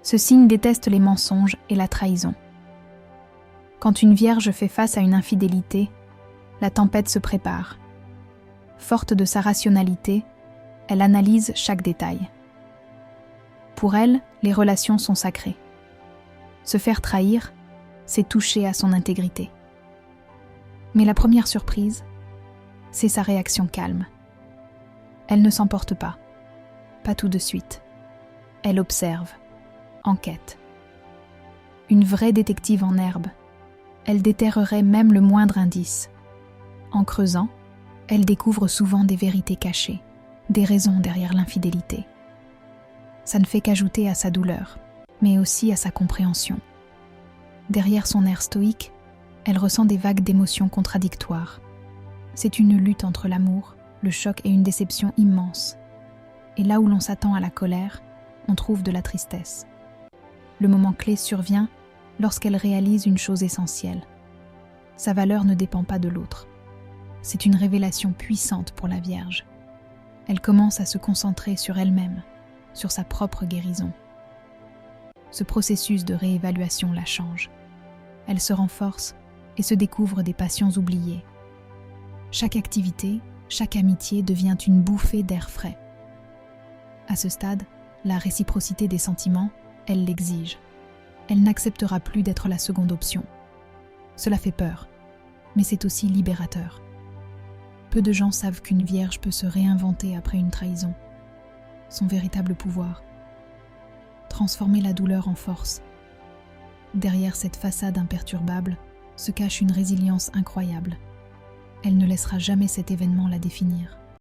Ce signe déteste les mensonges et la trahison. Quand une vierge fait face à une infidélité, la tempête se prépare. Forte de sa rationalité, elle analyse chaque détail. Pour elle, les relations sont sacrées. Se faire trahir, c'est toucher à son intégrité. Mais la première surprise, c'est sa réaction calme. Elle ne s'emporte pas tout de suite. Elle observe, enquête. Une vraie détective en herbe, elle déterrerait même le moindre indice. En creusant, elle découvre souvent des vérités cachées, des raisons derrière l'infidélité. Ça ne fait qu'ajouter à sa douleur, mais aussi à sa compréhension. Derrière son air stoïque, elle ressent des vagues d'émotions contradictoires. C'est une lutte entre l'amour, le choc et une déception immense. Et là où l'on s'attend à la colère, on trouve de la tristesse. Le moment clé survient lorsqu'elle réalise une chose essentielle. Sa valeur ne dépend pas de l'autre. C'est une révélation puissante pour la Vierge. Elle commence à se concentrer sur elle-même, sur sa propre guérison. Ce processus de réévaluation la change. Elle se renforce et se découvre des passions oubliées. Chaque activité, chaque amitié devient une bouffée d'air frais. À ce stade, la réciprocité des sentiments, elle l'exige. Elle n'acceptera plus d'être la seconde option. Cela fait peur, mais c'est aussi libérateur. Peu de gens savent qu'une vierge peut se réinventer après une trahison. Son véritable pouvoir. Transformer la douleur en force. Derrière cette façade imperturbable se cache une résilience incroyable. Elle ne laissera jamais cet événement la définir.